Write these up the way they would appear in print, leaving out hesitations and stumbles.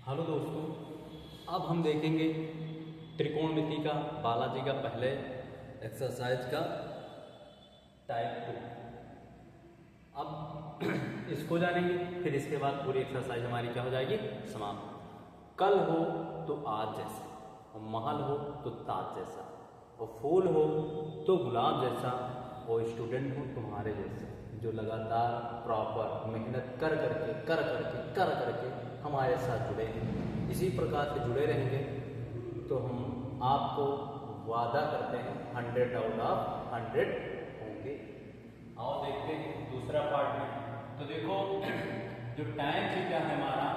Hello दोस्तों, अब हम देखेंगे त्रिकोणमिति का बालाजी का पहले एक्सरसाइज का टाइप 2। अब इसको जानेंगे, फिर इसके बाद पूरी एक्सरसाइज हमारी क्या हो जाएगी, समाप्त। कल हो तो आज जैसा, और महल हो तो ताज जैसा, और फूल हो तो गुलाब जैसा, और स्टूडेंट हो तुम्हारे जैसे, जो लगातार प्रॉपर मेहनत कर करके हमारे साथ जुड़े हैं। इसी प्रकार से जुड़े रहेंगे तो हम आपको वादा करते हैं 100 आउट ऑफ 100 होंगे। आओ देखते हैं दूसरा पार्ट में। तो देखो, जो टाइम थीटा है हमारा,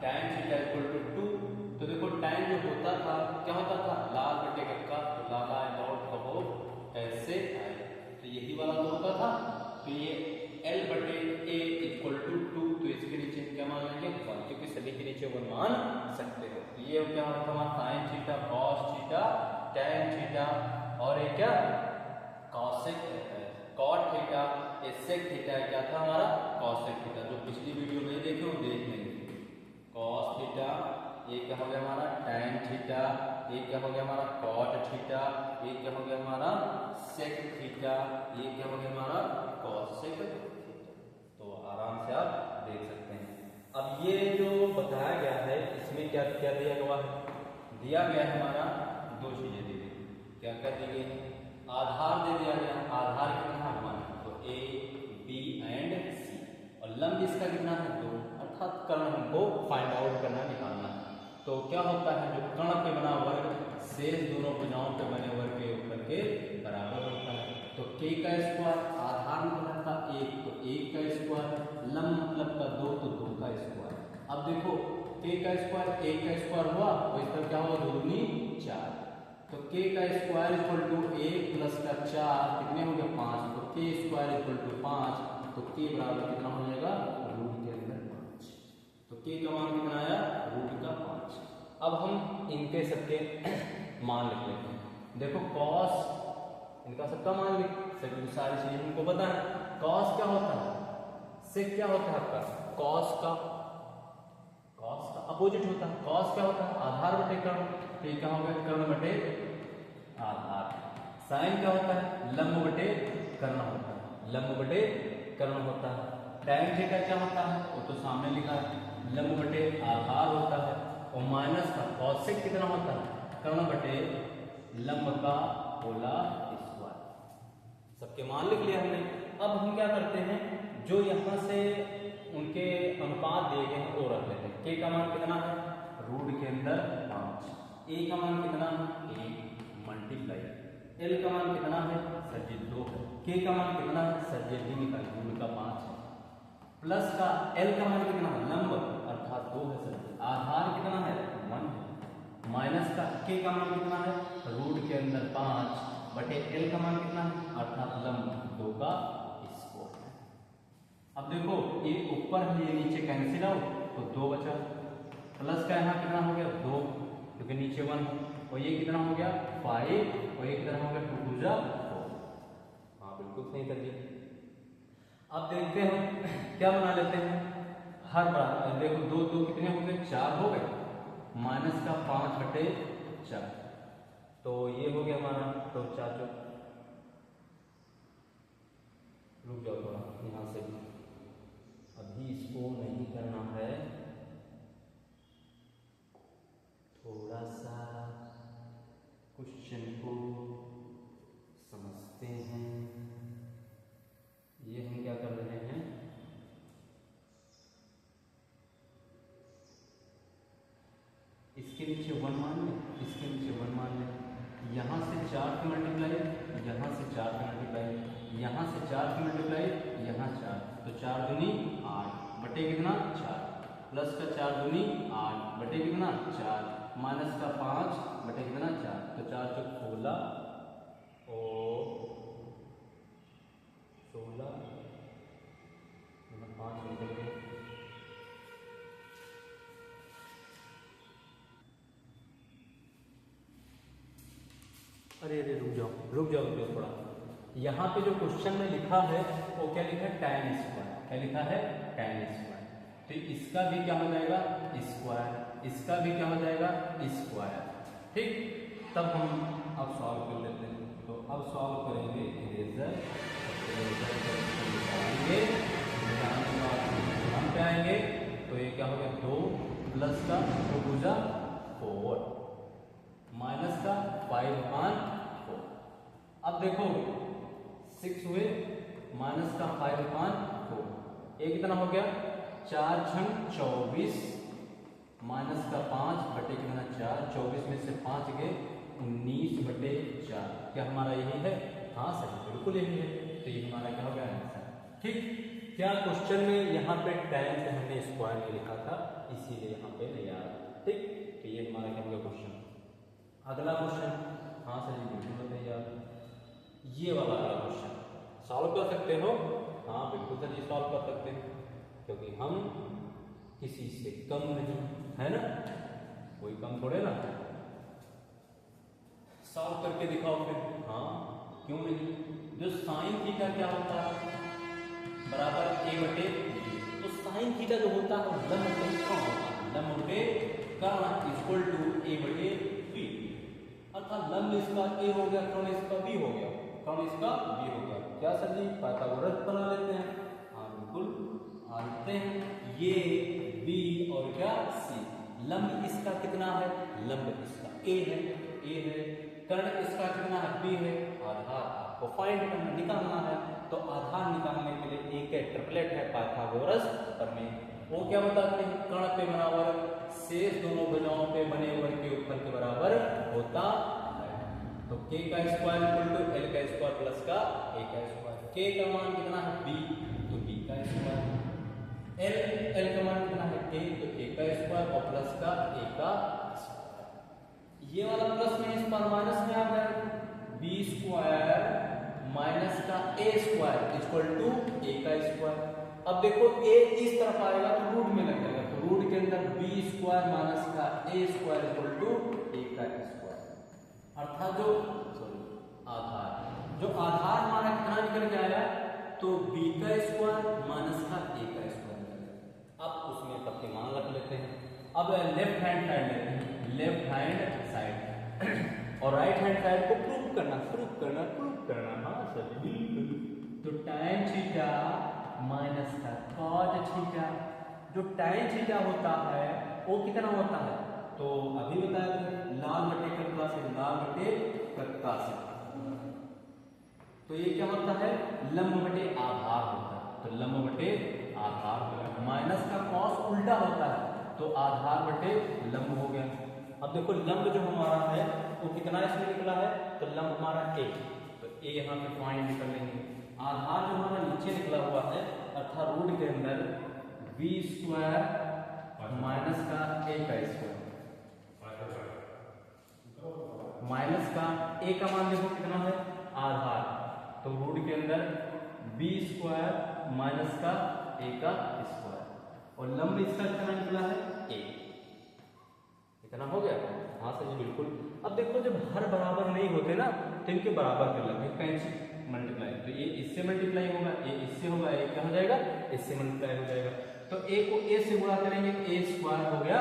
टाइम थीटा इक्वल टू 2। तो देखो टाइम जो होता था, क्या होता था, लाल बटे कक्का, तो लाला लौट कहो ऐसे आए, तो यही वाला तो होता था। तो ये L बटे A इक्वल टू 2, तो इसके नीचे क्या मान लेंगे, 1, क्योंकि सभी के नीचे 1 मान सकते हो। तो ये क्या होता है, sine theta, cos theta, tan theta, और एक क्या कॉसेक रहता है, कॉट थीटा, सेक थीटा क्या था हमारा, कॉसेक थीटा। जो पिछली वीडियो में देखे वो देख लेंगे। कॉस थीटा, ये क्या हो गया हमारा टैन थीटा, ये क्या हो गया हमारा कॉट थीटा, ये क्या हो गया हमारा सेक थीटा, ये क्या हो गया हमारा कॉसेक थीटा। तो आराम से आप देख सकते हैं। अब ये जो बताया गया है, इसमें क्या क्या दिया गया है, दिया गया है हमारा दो चीजें दी गई। क्या क्या दी गई है, आधार दे दिया गया, आधार कितना है 1, तो A, B एंड C, और लंब इसका कितना है 2, अर्थात कर्ण हमको फाइंड आउट करना, निकालना है। तो क्या होता है, जो कर्ण पे बना वर्ग शेष दोनों भुजाओं पे बने वर्ग के ऊपर के बराबर होता है। तो K का स्क्वायर, आधार मतलब था 1, तो 1 का स्क्वायर, लंब मतलब का 2, तो 2 का स्क्वायर। अब देखो K का स्क्वायर 1 का स्क्वायर हुआ, तो इस पर क्या हुआ, 2 दूनी 4, तो K का स्क्वायर इक्वल टू 1 प्लस का 4 कितने हो गए 5, तो K स्क्वायर इक्वल टू 5, तो K बराबर कितना हो जाएगा, रूट के अंदर 5। तो K का मान कितना आया, रूट का 5। अब हम इनके सबके मान लिख लेते हैं। देखो कॉस, इनका सबका मान लिख, सभी सारी चीजें हमको पता है। कॉस क्या होता है, सेक क्या होता है आपका, कॉस का अपोजिट होता है। कॉस क्या होता है, आधार बटे कर्ण, तो ये क्या हो गया, कर्ण बटे आधार। साइन क्या होता है, लंब बटे कर्ण होता है, लंब बटे कर्ण होता है। टैन थीटा क्या होता है, वो तो सामने लिखा है, लंब बटे आधार होता है। और माइनस का कॉसेक कितना होता है, कर्ण बटे लंब का होला स्क्वायर। सबके मान लिख लिया हमने। अब हम क्या करते हैं, जो यहाँ से उनके अनुपात दिए गए हैं वो रख लेते हैं। K का मान कितना है, रूट के अंदर 5, A का मान कितना है 1 मल्टीप्लाई, L का मान कितना है सर 2 है, K का मान कितना है सर ये भी निकाल, रूट का 5 है, प्लस का L का मान कितना है, लंब अर्थात 2 है सर, आधार कितना है 1 है, माइनस का K का मान कितना है, रूट के अंदर 5 बटे L का मान कितना है अर्थात लंब 2 का स्क्वायर है। अब देखो ये ऊपर है, ये नीचे कैंसिल आउट, तो 2 बचा, प्लस का यहाँ कितना हो गया 2, क्योंकि नीचे 1 है, और ये कितना हो गया 5, और ये कितना हो गया 2 2 जा 4। हाँ बिल्कुल सही कर दिया। अब देखते हैं क्या बना लेते हैं, हर बार देखो 2 2 कितने हो गए 4 हो गए, माइनस का 5 बटे 4, तो ये हो गया हमारा, तो 4 जो रुक जाओ थोड़ा यहाँ से, अभी इसको नहीं करना है, थोड़ा सा क्वेश्चन को समझते हैं। ये हम क्या कर रहे हैं, इसके नीचे 1 मान लें, इसके नीचे 1 मान लें, यहाँ से 4 की मल्टीप्लाई, यहाँ से 4 की मल्टीप्लाई, यहाँ से 4 की मल्टीप्लाई, यहाँ 4, तो 4 दूनी 8 बटे कितना 4, प्लस का 4 दूनी 8 बटे कितना 4, माइनस का 5 बटे कितना 4, तो 4 चौक 16 और 16 5 निकल गए। अरे रुक जाओ थोड़ा, यहाँ पे जो क्वेश्चन में लिखा है वो क्या लिखा है, tan स्क्वायर, क्या लिखा है tan स्क्वायर। तो इसका भी क्या हो जाएगा स्क्वायर, इसका भी क्या हो जाएगा स्क्वायर। ठीक, तब हम अब सॉल्व कर लेते हैं। तो अब सॉल्व करेंगे इरेजर निकालेंगे, हम पे आएंगे तो ये क्या हो गया 2 प्लस का 2 गुजा 4 माइनस का 5/4। अब देखो 6 हुए माइनस का 5/4, ये कितना हो गया 4 छंग 24 माइनस का 5 बटे कितना 4, 24 में से 5 गए 19/4। क्या हमारा यही है? हाँ सर बिल्कुल यही है। तो ये हमारा क्या हो गया आंसर। ठीक, क्या क्वेश्चन में यहाँ पे tan से हमने स्क्वायर नहीं लिखा था, इसीलिए यहाँ पे नहीं आया। ठीक, तो ये हमारा क्या हो गया क्वेश्चन। अगला क्वेश्चन, हाँ सर जी बिल्कुल बताइए आप, ये वाला अगला क्वेश्चन सॉल्व कर सकते हो? हाँ बिल्कुल सर जी सॉल्व कर सकते हैं, क्योंकि हम किसी से कम नहीं है ना, कोई कम थोड़े ना। सॉल्व करके दिखाओ फिर। हाँ क्यों नहीं। जो साइन थीटा क्या होता है बराबर a/b, तो साइन थीटा जो होता है लंब बटे कर्ण होता है, लंब बटे कर्ण इक्वल टू a/b। अर्थात लंब इसका a हो गया, कर्ण इसका b हो गया, कर्ण इसका b हो गया। क्या सर जी पाइथागोरस बना लेते हैं? हाँ बिल्कुल आते हैं। ये b और क्या c, लंब इसका कितना है, लंब इसका a है, कर्ण इसका कितना है b है। आधार आपको फाइंड करना निकालना है, तो आधार निकालने के लिए एक ट्रिपलेट है पाइथागोरस प्रमेय। वो क्या बताते हैं, कर्ण पे बराबर शेष दोनों भुजाओं पे बने वर्ग के ऊपर के बराबर होता है। तो k का स्क्वायर इक्वल टू l का स्क्वायर प्लस का a का स्क्वायर। k का मान कितना है b, तो b का स्क्वायर। l का मान कितना है a, तो a का स्क्वायर और प्लस का a का स्क्वायर। ये वाला प्लस में इस पर माइनस में आ गया, b स्क्वायर माइनस का a square equal to a का स्क्वायर। अब देखो a इस तरफ आएगा तो रूट में लग जाएगा, तो रूट के अंदर b स्क्वायर माइनस का a square equal to a का स्क्वायर। अर्थात जो आधार, जो आधार हमारा कितना निकल के आया, तो b का स्क्वायर माइनस का a का स्क्वायर। अब उसमें सबके मान रख लेते हैं। अब लेफ्ट हैंड साइड लेते हैं, लेफ्ट हैंड साइड और राइट हैंड साइड को प्रूव करना। हाँ सर बिल्कुल। तो tan थीटा माइनस का cot थीटा, जो tan थीटा होता है वो कितना होता है, तो अभी बताया लाल बटे कक्का से, लाल बटे कक्का से। तो ये क्या होता है, लंब बटे आधार होता है, तो लंब बटे आधार हो गया। माइनस का cos उल्टा होता है, तो आधार बटे लंब हो गया। अब देखो लंब जो हमारा है वो कितना इसमें निकला है, तो लंब हमारा a, तो a यहाँ पे पॉइंट निकल लेंगे। आधार जो हमारा नीचे निकला हुआ है अर्थात रूट के अंदर b स्क्वायर माइनस का a का स्क्वायर, माइनस का a का मान देखो कितना है आधार, तो रूट के अंदर b स्क्वायर माइनस का a का स्क्वायर, और लंब इसका कितना निकला है a। इतना हो गया। हाँ सर जी बिल्कुल। अब देखो जब हर बराबर नहीं होते ना तो इनके बराबर कर लेंगे, कैंसिल मल्टीप्लाई, तो ये इससे मल्टीप्लाई होगा, ये इससे होगा, ये क्या हो जाएगा इससे मल्टीप्लाई हो जाएगा। तो a को a से गुणा करेंगे, a स्क्वायर हो गया,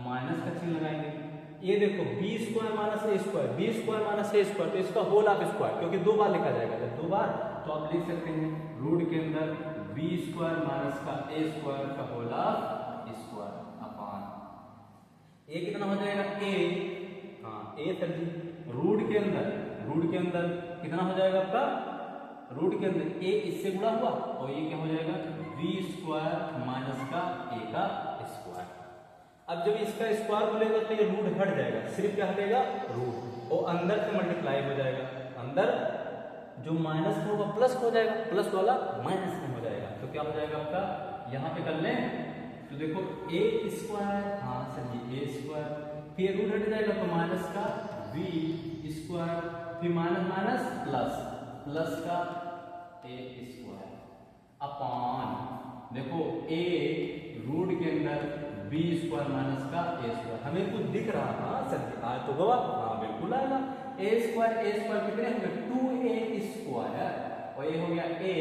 माइनस का चिन्ह लगाएंगे। ये देखो b square minus a square, b square minus a square, तो इसका होल ऑफ स्क्वायर, क्योंकि 2 बार लिखा जाएगा, जब 2 बार तो आप लिख सकते हैं रूट के अंदर b स्क्वायर माइनस का a स्क्वायर का whole of square upon a कितना हो जाएगा a, हाँ a सर जी, रूट के अंदर कितना हो जाएगा आपका, रूट के अंदर a इससे गुणा हुआ और ये क्या हो जाएगा b स्क्वायर माइनस का a का स्क्वायर। अब जब इसका स्क्वायर बोलेगा तो ये रूट हट जाएगा, सिर्फ क्या हटेगा रूट, और अंदर से मल्टीप्लाई हो जाएगा, अंदर जो माइनस में होगा प्लस हो जाएगा, प्लस वाला माइनस में हो जाएगा, तो क्या हो जाएगा आपका, यहाँ पे कर लें तो देखो a स्क्वायर, हाँ सर जी a स्क्वायर, फिर रूट हट जाएगा तो माइनस का b स्क्वायर, फिर माइनस माइनस प्लस, प्लस का a स्क्वायर अपान देखो a रूट के अंदर b स्क्वायर माइनस का a स्क्वायर। हमें कुछ दिख रहा था सर जी, आया तो गवा, हाँ बिल्कुल आएगा। a स्क्वायर कितने हो गए 2a स्क्वायर, और ये हो गया a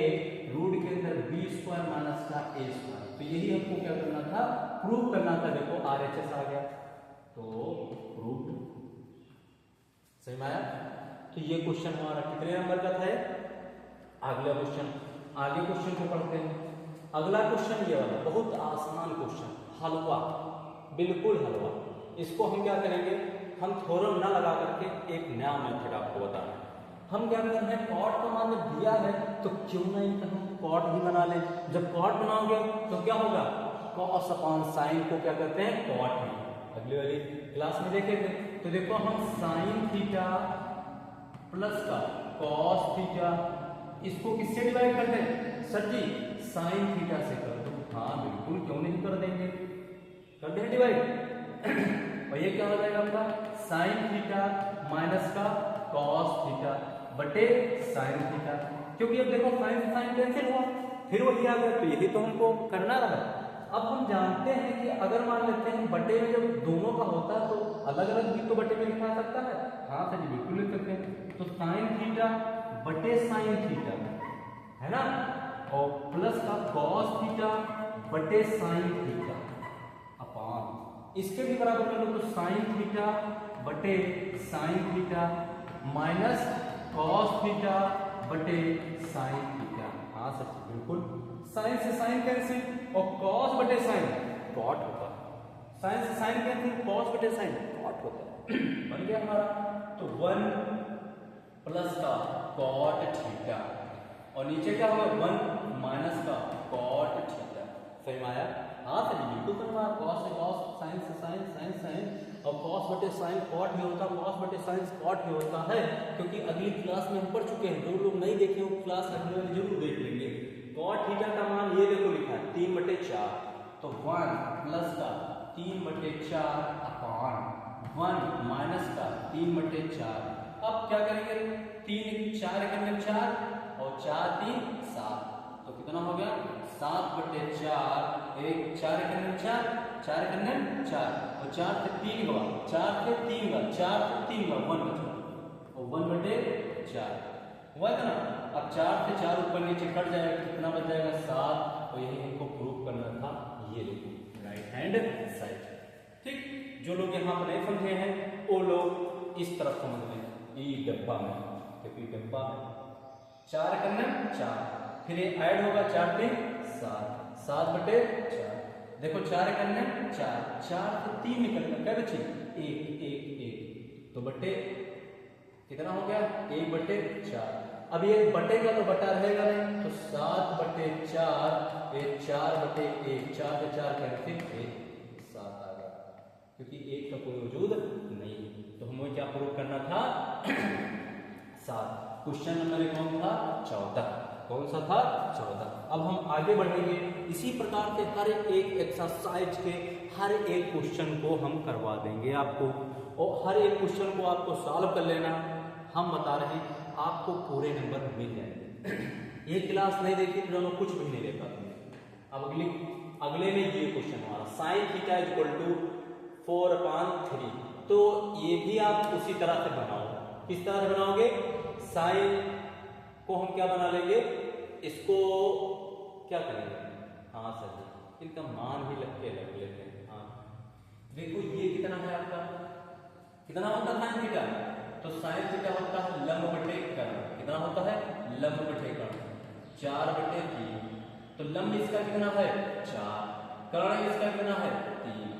रूट के अंदर b स्क्वायर माइनस का a स्क्वायर, तो ये यही हमको क्या करना था, प्रूव करना था। देखो RHS आ गया तो प्रूव, सही में आया। तो ये क्वेश्चन हमारा कितने नंबर का था? अगला क्वेश्चन, आगे क्वेश्चन को पढ़ते हैं। अगला क्वेश्चन ये वाला बहुत आसान क्वेश्चन, हलवा, बिल्कुल हलवा। इसको हम क्या करेंगे, हम थ्योरम ना लगा करके एक नया मेथड आपको बता रहे हैं। हम क्या कर रहे हैं, कॉट का मान दिया है तो क्यों नहीं हम कॉट भी बना लें। जब कॉट बनाओगे तो क्या होगा, कॉस अपॉन साइन को क्या करते हैं, कॉट में। अगली वाली क्लास में देखे थे। तो देखो हम साइन थीटा प्लस का कॉस थीटा, इसको किससे डिवाइड कर दें सर जी, साइन थीटा से कर दो। हाँ बिल्कुल, क्यों नहीं कर देंगे, कर दें डिवाइड। और ये क्या हो जाएगा आपका, साइन थीटा माइनस का कॉस थीटा बटे साइन थीटा। क्योंकि अब देखो साइन से साइन कैंसिल हुआ, फिर वही आ गया। तो यही तो हमको करना रहा। अब हम जानते हैं कि अगर मान लेते हैं बटे में जब दोनों का होता है तो अलग अलग भी तो बटे में लिखा सकता है। हाँ सर जी बिल्कुल लिख सकते हैं। तो साइन थीटा बटे साइन थीटा है ना, और प्लस का कॉस थीटा बटे साइन थीटा अपॉन, इसके भी बराबर कर लो तो साइन थीटा बटे sine theta minus cos theta बटे साइन थीटा। हाँ सर बिल्कुल, साइन से साइन कैंसिल और कॉस बटे साइन कॉट होता है। साइन से साइन कैंसिल, कॉस बटे साइन कॉट होता है। बन गया हमारा। तो 1 प्लस का कॉट थीटा और नीचे क्या होगा 1 माइनस का कॉट थीटा। सही में आया? हाँ सर बिल्कुल सही में। कॉस से कॉस, साइन से साइन, साइन साइन और कॉस बटे साइन कॉट भी होता है, कॉस बटे साइन कॉट भी होता है। क्योंकि अगली क्लास में हम पढ़ चुके हैं, जो लोग नहीं देखे वो क्लास अगले वाली जरूर देख लेंगे। कॉट थीटा का मान ये देखो लिखा है 3/4, तो 1 प्लस का 3/4 अपॉन 1 माइनस का 3/4। अब क्या करेंगे, 3 4 करने 4 और 4 3 7, तो कितना हो गया 7/4। 1 4 करने 4, 4 करने 4 और 4 से 3 गवा, 4 से 3 गवा, 4 से 3 गवा 1 बचा और 1/4 हुआ था ना। अब 4 से 4 ऊपर नीचे कट जाएगा, कितना बच जाएगा 7। और यही हमको प्रूव करना था। ये देखो राइट हैंड साइड। ठीक, जो लोग यहाँ पर नहीं समझे हैं वो लोग इस तरफ समझ लें, ई डब्बा में, क्योंकि डब्बा में 4 करना 4, फिर ये ऐड होगा 4 3 7, 7/4। देखो 4 करने 4, 4 से 3 निकलना क्या बची 1 1 1, तो बटे कितना हो गया 1/4। अब ये बटे का तो बटा रहेगा नहीं, तो 7/4, ये 4/1, 4 से 4 कैंसिल, 7 आ गया, क्योंकि 1 का कोई वजूद नहीं। तो हमें क्या प्रूव करना था 7। क्वेश्चन नंबर कौन था 14, कौन सा था 14। अब हम आगे बढ़ेंगे, इसी प्रकार से हर एक एक्सरसाइज के हर एक क्वेश्चन को हम करवा देंगे आपको, और हर एक क्वेश्चन को आपको सॉल्व कर लेना। हम बता रहे हैं आपको पूरे नंबर मिल जाएंगे। ये क्लास नहीं देखी तो दोनों कुछ भी नहीं देखा तुमने। अब अगले में ये क्वेश्चन हमारा साइन थीटा इक्वल टू 4/3, तो ये भी आप उसी तरह से बनाओ। किस तरह से बनाओगे, साइन को हम क्या बना लेंगे, इसको क्या करेंगे, हाँ सर जी इनका मान भी लग लेते हैं। हाँ देखो ये कितना है आपका, कितना होता है साइन थीटा, तो साइन थीटा होता है लंब बटे कर्ण। कितना होता है लंब बटे कर्ण, 4/3। तो लंब इसका कितना है 4, कर्ण इसका कितना है 3।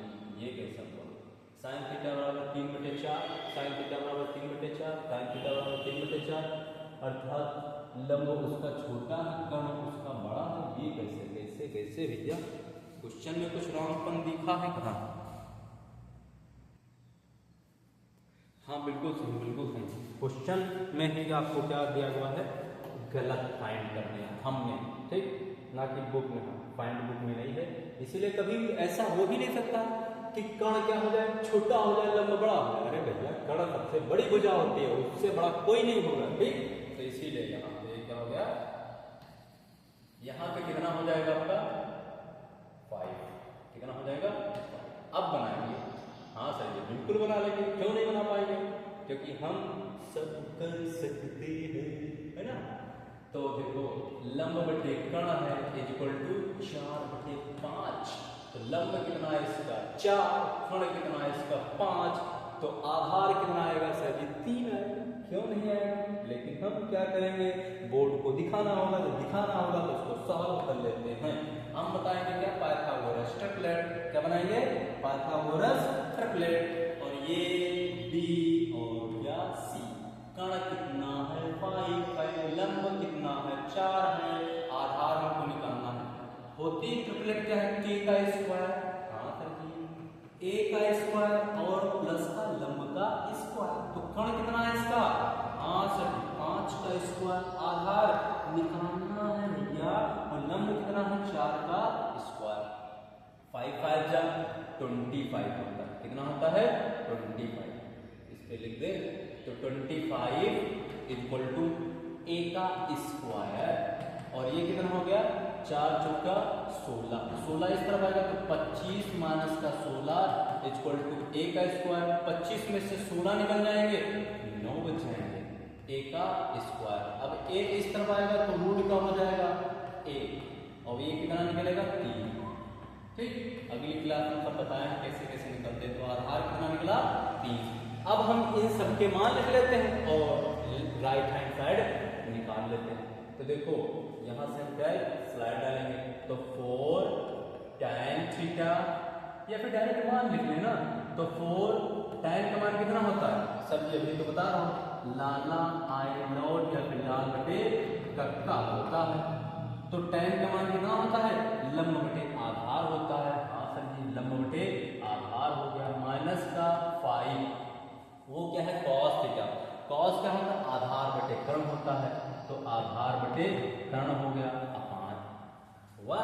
ये कैसा बोलो, साइन थीटा बराबर 3/4, साइन थीटा बराबर 3/4, साइन थीटा बराबर 3/4, अर्थात लंब उसका छोटा है कर्ण उसका बड़ा है। ये कैसे कैसे कैसे भैया, क्वेश्चन में कुछ रॉन्गपन दिखा है कहाँ? हाँ बिल्कुल सही, बिल्कुल सही। क्वेश्चन में ही आपको क्या दिया हुआ है, गलत फाइंड करने हैं हमने, ठीक, ना कि बुक में। फाइंड बुक में नहीं है, इसीलिए कभी भी ऐसा हो ही नहीं सकता कि कर्ण क्या हो जाए, छोटा हो जाए लंब बड़ा हो जाए। अरे भैया कर्ण सबसे बड़ी भुजा होती है, उससे बड़ा कोई नहीं होगा, ठीक। तो इसीलिए यहाँ पे क्या हो गया, यहाँ पे कितना हो जाएगा आपका 5, कितना हो जाएगा 5। अब बनाएंगे, हाँ सर ये बिल्कुल बना लेंगे, क्यों नहीं बना पाएंगे, क्योंकि हम सब कर सकते हैं, है ना। तो देखो लंब बटे कर्ण है इक्वल टू 4/5, लंब कितना है इसका 4, कोण कितना है इसका 5, तो आधार कितना आएगा सर जी 3 आएगा। क्यों नहीं आएगा? लेकिन हम क्या करेंगे, बोर्ड को दिखाना होगा, तो दिखाना होगा तो उसको सॉल्व कर लेते हैं। हम बताएंगे क्या, पाइथागोरस ट्रिपलेट। क्या बनाएंगे? Pythagoras triplet. और ये बी और या सी, कण कितना है 5 है, लंब कितना है 4 है, आधार हमको निकालना है। होती ट्रिपलेट क्या है, के का स्क्वायर, हाँ सर जी, ए का स्क्वायर और प्लस का लंब का स्क्वायर। तो कण कितना है इसका, हाँ सर 5 का स्क्वायर, आधार निकालना है भैया, और लंब कितना है 4 का स्क्वायर। 5 5 जा 25 होता है। कितना होता है 25। इस पे लिख दे तो 25 इक्वल टू ए का स्क्वायर, और ये कितना हो गया 4 चौका 16, 16 इस तरफ आएगा तो 25 माइनस का 16 इक्वल टू ए का स्क्वायर। 25 में से 16 निकल जाएंगे, 9 बच जाएंगे, ए का स्क्वायर। अब ए इस तरफ आएगा तो रूट का हो जाएगा ए, और ये कितना निकलेगा 3। ठीक, अगली क्लास में सब बताएं कैसे कैसे निकलते हैं। तो आधार कितना निकला 3। अब हम इन सब के मान लिख लेते हैं और राइट हैंड साइड निकाल लेते हैं। तो देखो यहाँ से हम क्या स्लाइड डालेंगे, तो 4 tan थीटा, या फिर डायरेक्ट मान लिख लेना। तो 4 tan का मान कितना होता है सब, ये अभी तो बता रहा हूँ, लाला आई नॉट या फिर लाल बटे कक्का होता है। तो tan का मान कितना होता है, लंब बटे आधार होता है। हाँ सर जी, लंब बटे आधार हो गया, माइनस का 5, वो क्या है cos थीटा। cos क्या होता है, आधार बटे कर्ण होता है, तो आधार बटे कर्ण हो गया अपान हुआ।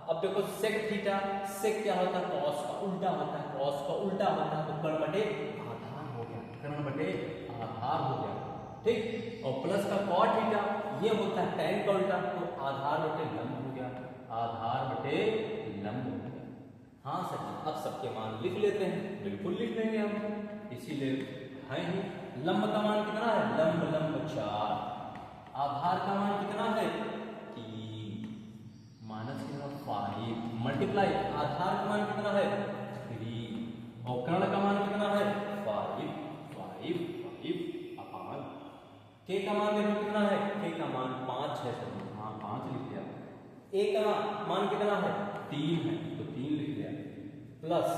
अब देखो sec थीटा, sec क्या होता है, cos का उल्टा होता है, cos का उल्टा होता है, तो कर्ण बटे आधार हो गया, कर्ण बटे आधार हो गया। ठीक, और प्लस का cot थीटा, ये होता है tan का उल्टा, तो आधार बटे लंब हो गया, आधार बटे लंब हो गया। हाँ सर, अब सबके मान लिख लेते हैं, बिल्कुल लिख लेंगे हम, इसीलिए है ही। लंब का मान कितना है, लंब लंब 4, आधार का मान कितना है 3, माइनस कितना 5, मल्टीप्लाई आधार का मान कितना है 3, और कर्ण का मान कितना है 5 5 5 अपान के का मान देखो कितना है, के का मान 5 है सर, हाँ 5 लिख दिया। ए का मान कितना है 3 है, तो 3 लिख दिया, प्लस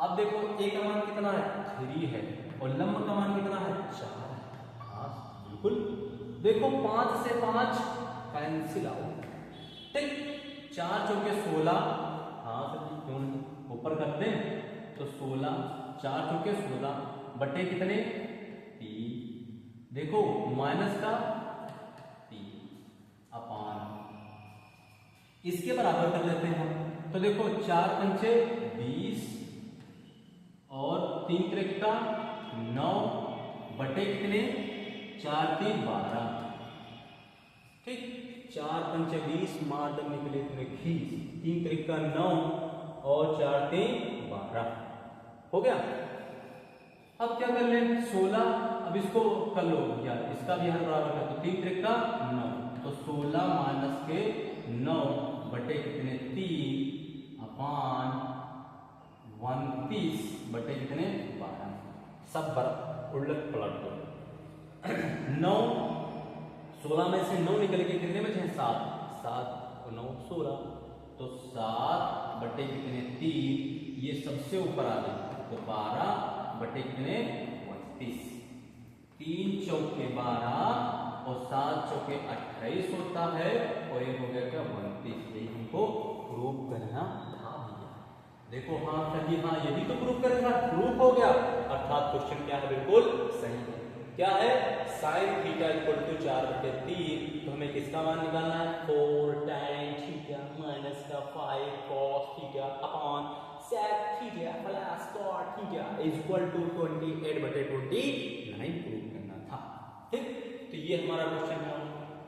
अब देखो ए का मान कितना है 3 है, और लंब का मान कितना है 4 है। हाँ बिल्कुल, देखो 5 से 5 कैंसिल आउट। ठीक, 4 चौके 16, हाँ सर जी क्यों नहीं, ऊपर करते हैं तो 16, 4 चौके 16 बटे कितने 3, देखो माइनस का 3 अपान, इसके बराबर कर लेते हैं हम। तो देखो 4 पंचे 20 और 3 त्रिका 9 बटे कितने 4 3 12। ठीक, 4 पंचे 20 मार दम निकले तुम्हें खींच, 3 त्रिका 9 और 4 3 12 हो गया। अब क्या कर लें 16, अब इसको कर लो या इसका भी हर बराबर है, तो 3 त्रिका 9, तो 16 माइनस के 9 बटे कितने 3 अपान 29 बटे कितने 12, सब उलट पलट दो। 9 16 में से 9 निकल के कितने बचे 7, 7 और 9 16, तो 7 बटे कितने 3, ये सबसे ऊपर आ गए, तो 12 बटे कितने 29, 3 चौके 12 और 7 चौके 28 होता है, और ये हो गया क्या 29। यही हमको प्रूफ करना था भैया। देखो हाँ सर जी, हाँ यही तो प्रूफ करना, प्रूफ हो गया, अर्थात क्वेश्चन क्या है बिल्कुल सही है। क्या है साइन थीटा इक्वल टू 4/3, तो हमें किसका मान निकालना है 4 tan थीटा माइनस का 5 cos theta upon sec theta plus cot theta equal to 28/29 proof करना था। ठीक, तो ये हमारा क्वेश्चन है।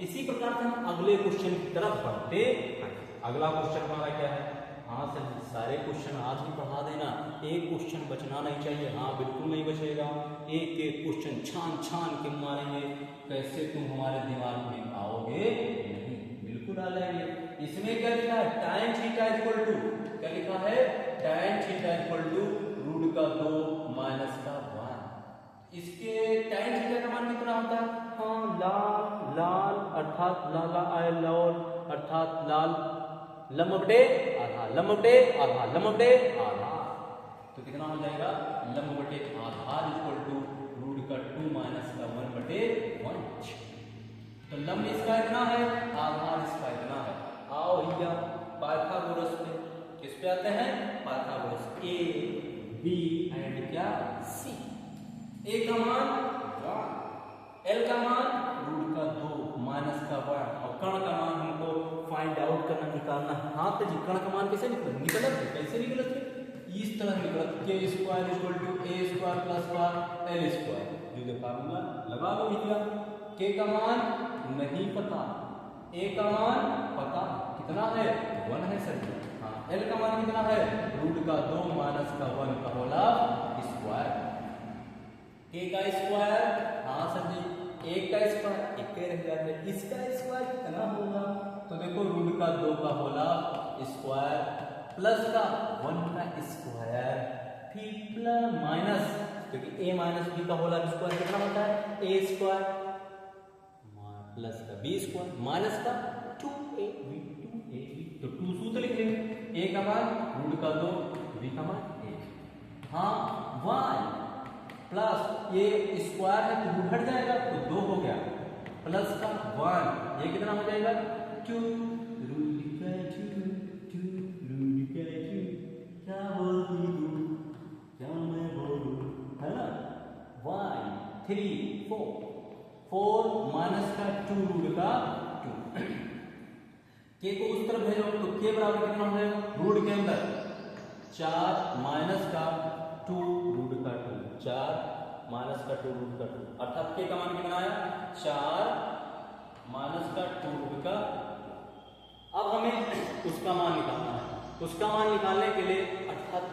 इसी प्रकार से हम अगले क्वेश्चन की तरफ बढ़ते हैं। अगला क्वेश्चन हमारा क्या है, हाँ सर सारे क्वेश्चन आज ही पढ़ा देना, एक क्वेश्चन बचना नहीं चाहिए। हाँ बिल्कुल नहीं बचेगा, एक एक क्वेश्चन छान छान के मारेंगे, कैसे तुम हमारे दिमाग में आओगे नहीं, बिल्कुल आ जाएंगे। इसमें क्या लिखा है tan थीटा इक्वल टू क्या लिखा है, tan theta equal to root का 2 माइनस का 1। इसके tan थीटा का मान कितना होता है? हाँ, लाल लाल अर्थात लाला आय लाल अर्थात लाल लंब बटे आधा, लंब बटे आधा, लंब बटे आधा। तो कितना हो जाएगा, लंब बटे आधार इक्वल टू रूट का 2 माइनस का 1 बटे 1। तो लंब इसका इतना है, आधार इसका इतना है। आओ भैया पाइथागोरस पे, किस पे आते हैं, पाइथागोरस, ए बी एंड क्या सी। ए का मान 1, एल का मान रूट का 2 माइनस का 1 और कर्ण का मान हमको फाइंड आउट करना, निकालना। हाँ तो जी कर्ण का मान कैसे निकलत है, कैसे निकलत है, इस तरह निकलत, K square equal to A square plus का एल स्क्वायर। जो देखा फार्मूला लगा दो भैया, के का मान नहीं पता, ए का मान पता कितना है, 1 है सर। हाँ, एल का मान कितना है, रूट का 2 माइनस का 1 का होल स्क्वायर। के का स्क्वायर, हाँ सर जी, एक का स्क्वायर एक रह जाता है, इसका स्क्वायर कितना होगा, तो देखो रूट का 2 का होल स्क्वायर प्लस का 1 का स्क्वायर, फिर प्लस माइनस, क्योंकि a माइनस बी का होल स्क्वायर कितना होता है, a स्क्वायर प्लस का b स्क्वायर माइनस का 2ab, 2ab। तो 2 सूत्र लिख लेंगे, a का मान रूट का 2, b का मान 1। हाँ, 1 प्लस ये स्क्वायर है तो रूट हट जाएगा तो 2 हो गया, प्लस का 1, ये कितना हो जाएगा 2 रूट का 2 रूट का 2। क्या बोलती हूँ, क्या मैं बोलूं, है ना। 1 3 4 माइनस का 2 रूट का 2। के को उस तरफ भेजो तो के बराबर कितना हो जाएगा, रूट के अंदर 4 माइनस का 2 रूट का 2, 4 माइनस का 2 रूट का 2, अर्थात के का मान कितना आया, 4 माइनस का 2 रूट का। अब हमें उसका मान निकालना है, उसका मान निकालने के लिए अर्थात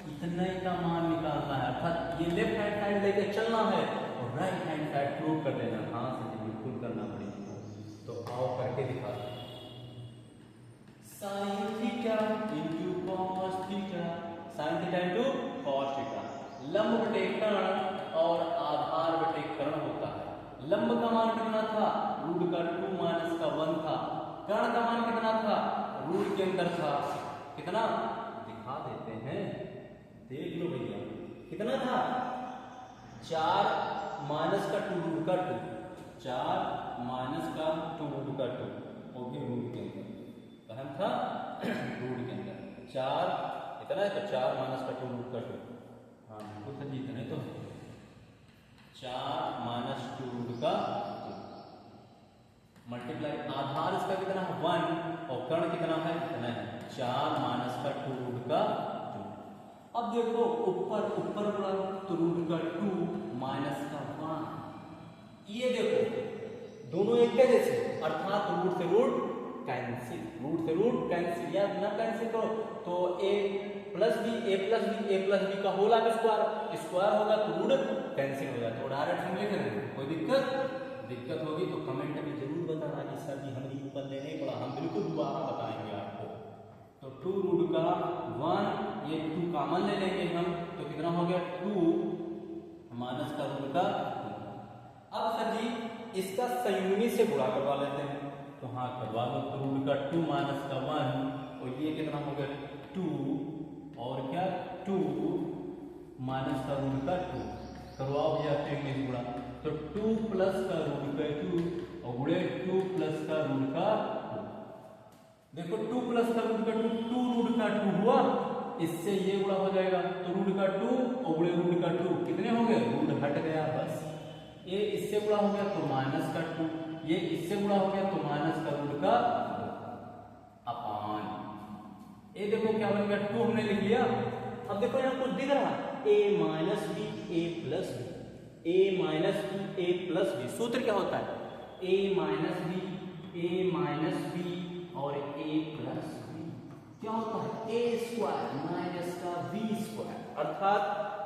इतने का मान निकालना है, अर्थात ये लेफ्ट हैंड साइड लेके चलना है और राइट हैंड साइड प्रूव कर देना। हाँ सर बिल्कुल करना पड़ेगा, तो आओ करके दिखा। Sine theta into cos theta, sine theta into cos theta, लंब बटे कर्ण और आधार बटे कर्ण होता है। लंब का मान कितना था, रूट का 2 माइनस का 1 था, कर्ण का मान कितना था, रूट के अंदर था, कितना दिखा देते हैं, देख लो भैया कितना था, 4 माइनस का 2 रूट का 2, 4 माइनस का 2 रूट का 2, ओके रूट के अंदर कहाँ था, रूट के अंदर 4 इतना है तो 4 माइनस का 2 रूट का 2। हाँ बिल्कुल सर जी इतने तो 4 माइनस 2 रूट का 2 मल्टीप्लाई, आधार इसका कितना है 1 और कर्ण कितना है, इतना है 4 माइनस का 2 रूट का 2। अब देखो ऊपर ऊपर वाला तो रूट का 2 माइनस का 1, ये देखो दोनों एक जैसे, अर्थात रूट से रूट कैंसिल, रूट से रूट कैंसिल, या ना कैंसिल करो तो a प्लस बी का होल स्क्वायर, स्क्वायर होगा तो रूट कैंसिल हो जाता है। डायरेक्ट हम लिख रहे हैं, कोई दिक्कत होगी तो कमेंट में जरूर बताना कि सर जी हमें ऊपर ले नहीं पड़ा, हम बिल्कुल दोबारा बताएंगे आपको। तो 2 रूट का 1, ये 2 कॉमन ले लेंगे हम, तो कितना हो गया 2 माइनस का रूट का 2। अब सर जी इसका संयुग्मी से गुणा करवा लेते हैं, तो हाँ करवा दो, तो रूट का 2 माइनस का 1 और ये कितना हो गया 2 और क्या 2 माइनस का रूट का 2, करवाओ भैया संयुग्मी गुणा, तो 2 प्लस का रूट का 2 और गुणे 2 प्लस का रूट का 2। देखो 2 प्लस का रूट का 2 रूट का 2 हुआ, इससे ये गुणा हो जाएगा, तो रूट का 2 और गुणे रूट का 2 कितने हो गए, रूट हट गया बस। ये इससे गुणा हो गया तो माइनस का 2, ये इससे गुणा हो गया तो माइनस का रूट का अपान, ये देखो क्या बन गया 2 हमने लिख लिया। अब देखो यहाँ कुछ दिख रहा a minus B A plus B, a minus B A plus B, सूत्र क्या होता है a माइनस बी और a प्लस बी, क्या होता है a स्क्वायर माइनस का b स्क्वायर, अर्थात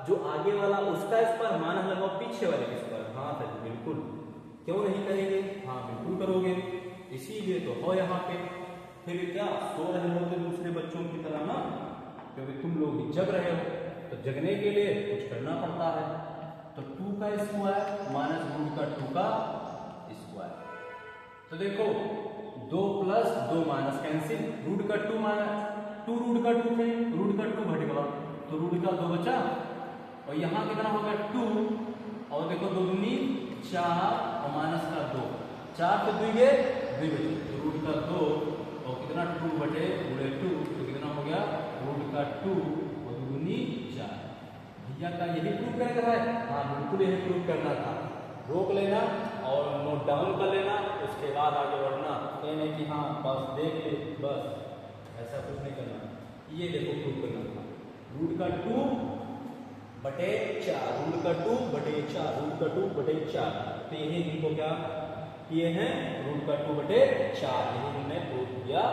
जो आगे वाला उसका स्क्वायर माइनस लगा पीछे वाले का स्क्वायर। हाँ सर बिल्कुल, क्यों नहीं करेंगे, हाँ बिल्कुल करोगे, इसीलिए तो हो यहाँ पे। फिर क्या सो रहे हो तो दूसरे बच्चों की तरह ना क्योंकि तुम लोग ही जग रहे हो, तो जगने के लिए कुछ करना पड़ता है। तो 2 का स्क्वायर माइनस रूट का 2 का स्क्वायर। तो देखो 2 प्लस 2 माइनस कैंसिल, रूट का 2 माइनस 2 रूट का 2 थे, रूट का 2 घट गया तो रूट का 2 बचा, और यहाँ कितना होगा 2, और देखो 2 दूनी 4 और माइनस का 2, 4 से 2 गए 2 बचे, तो रूट का 2 और कितना 2 बटे गुणे 2, तो कितना हो गया रूट का 2 और 2 दूनी 4। भैया का यही प्रूफ करना है? हाँ बिल्कुल यही प्रूफ करना था। रोक लेना और नोट डाउन कर लेना, उसके बाद आगे बढ़ना। ये नहीं कि हाँ बस देख ले बस, ऐसा कुछ नहीं करना। ये देखो प्रूफ करना था, रूट का 2 बटे 4, रूट का 2 बटे 4, रूट का 2 बटे 4। तो यही इनको क्या किए हैं, रूट का 2 बटे 4, यही हमने प्रूफ किया।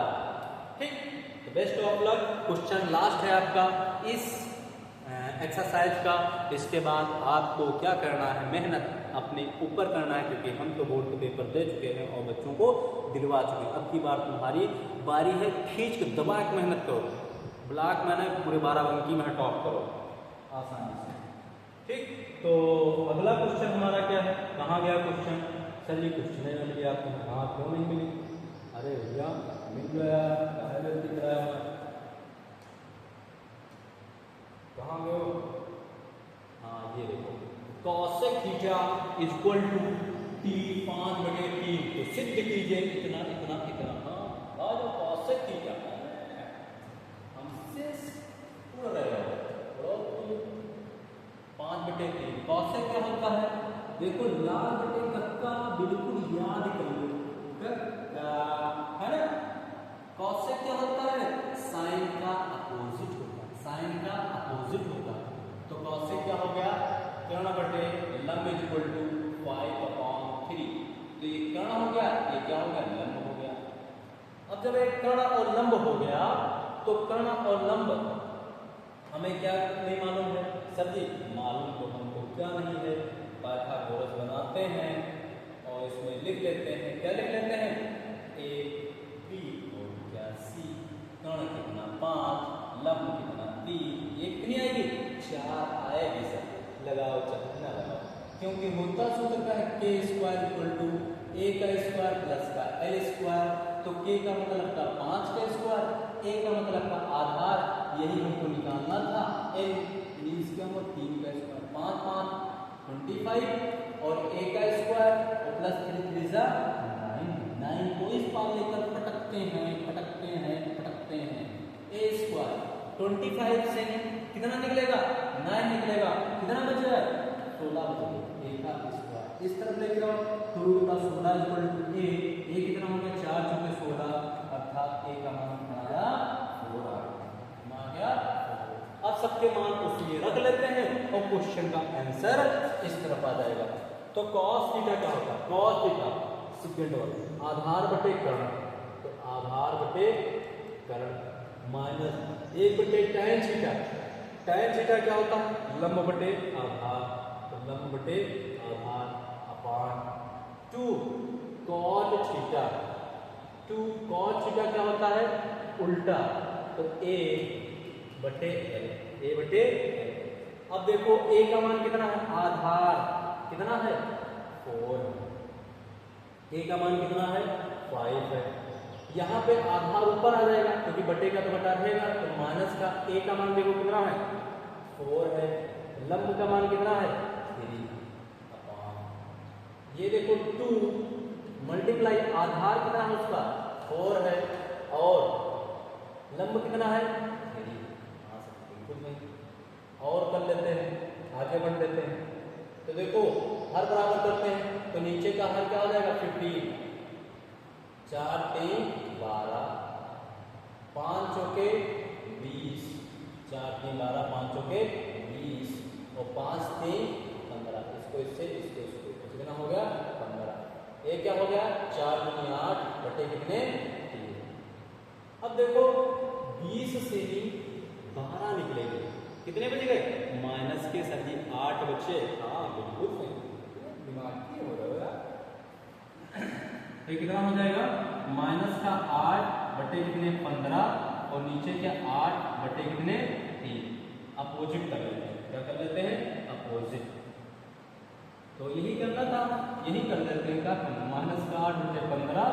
ठीक, तो best of luck. Question last है आपका इस एक्सरसाइज का। इसके बाद आपको क्या करना है, मेहनत अपने ऊपर करना है, क्योंकि हम तो बोर्ड के पेपर दे चुके हैं और बच्चों को दिलवा चुके हैं। अब की बार तुम्हारी बारी है, खींच के दबा के मेहनत करो, ब्लॉक में नहीं पूरे 12 अंकी में टॉप करो आसानी से। ठीक, तो अगला क्वेश्चन हमारा क्या है, कहाँ गया क्वेश्चन? सर जी क्वेश्चन नहीं मिल गया आपको। हाँ क्यों नहीं मिली? अरे भैया मिल गया, कहाँ गलती कराया, कहाँ गए? हाँ ये देखो, cosec theta equal to T 5/3। तो सिद्ध कीजिए इतना इतना इतना। हाँ आज कॉसेक थीटा हमसे उड़ रहे हो 5/3। कॉसेक क्या होता है? देखो लाल बटे कक्का बिल्कुल याद कर लो, है ना। कॉसेक क्या होता है? साइन का अपोजिट होता है, साइन का अपोजिट होता है। तो कॉसेक क्या हो गया? कर्ण बटे लंब इक्वल टू 5/3। तो ये कर्ण हो गया, ये क्या हो गया? लंब हो गया। अब जब एक कर्ण और लंब हो गया तो कर्ण और लंब हमें क्या नहीं मालूम है? सर जी मालूम तो हमको क्या नहीं है, पाइथागोरस बनाते हैं और इसमें लिख लेते हैं, क्या लिख लेते हैं? ए बी और क्या सी, कर्ण कितना 5, लंब कितना 3, ये कितनी आएगी? 4 आएगी। सर लगाओ चाहे ना लगाओ, क्योंकि होता सूत्र का है के स्क्वायर इक्वल टू ए का स्क्वायर प्लस का एल स्क्वायर। तो के का मतलब का 5 का स्क्वायर, ए का मतलब का आधार, यही हमको निकालना था। एल मीन्स क्या हो? 3 का स्क्वायर, 5 5 25 और ए का स्क्वायर और प्लस 3 3 जा 9 को इस पार लेकर पटकते हैं पटकते हैं पटकते हैं। ए स्क्वायर 25 से कितना निकलेगा? 9 निकलेगा, कितना बचेगा? 16 बचेगा। ए का स्क्वायर इस तरफ लेके आओ तो रूट का 16 इक्वल टू ए, ए कितना हो गया? 4 चौके 16, अर्थात ए का मान आया 4 आ गया। अब सबके मान उसमें रख लेते हैं और क्वेश्चन का आंसर इस तरफ आ जाएगा। तो cos थीटा क्या होता है? cos थीटा सेकंड वाला आधार बटे कर्ण, तो आधार बटे कर्ण माइनस 1 बटे tan थीटा। tan थीटा क्या होता है? लंब बटे आधार, तो लंब बटे आधार अपान 2 cot थीटा। 2 cot थीटा क्या होता है? उल्टा, तो a बटे एल, ए बटे एल। अब देखो ए का मान कितना है? आधार कितना है? 4। ए का मान कितना है? 5 है। यहाँ पे आधार ऊपर आ जाएगा क्योंकि बटे का तो बटा रहेगा, तो माइनस का ए का मान देखो कितना है? 4 है। लंब का मान कितना है? 3 अपान ये देखो 2 मल्टीप्लाई आधार कितना है उसका? 4 है और लंब कितना है? 3। और कर लेते हैं, आगे बढ़ लेते हैं। तो देखो हर बराबर करते हैं तो नीचे का हर क्या हो जाएगा? 15, 4 3 12, 5 चौके 20, 4 3 12, 5 चौके 20 और 5 3 15। इसको इससे इसको इसको कितना हो गया? 15। ये क्या हो गया? 4 दूनी 8 बटे कितने? 3। अब देखो 20 से ही 12 निकलेंगे, कितने बच गए? माइनस के। सर जी 8 बचे। हाँ बिल्कुल सही, दिमाग की हो रहा है। तो कितना हो जाएगा? माइनस का 8 बटे कितने? 15 और नीचे क्या 8/3 अपोजिट कर लेते हैं। क्या कर लेते हैं? अपोजिट। तो यही करना था, यही कर देते हैं। क्या -8/15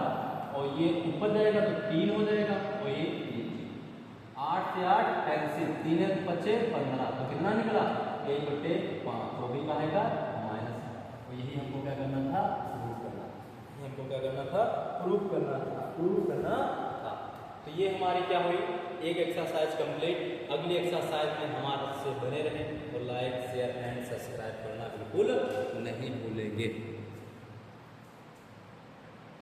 और ये ऊपर जाएगा तो 3 हो जाएगा और ये 3, 8 से 8 कैंसिल, 3 बचे 15, तो कितना निकला 1/5। तो भी कहेगा माइनस। तो यही हमको क्या करना था? प्रूफ करना। हमको क्या करना था? प्रूफ करना था, प्रूफ करना था। तो ये हमारी क्या हुई? एक एक्सरसाइज कंप्लीट। अगली एक्सरसाइज में हमारे से बने रहें और लाइक शेयर एंड सब्सक्राइब करना बिल्कुल नहीं भूलेंगे।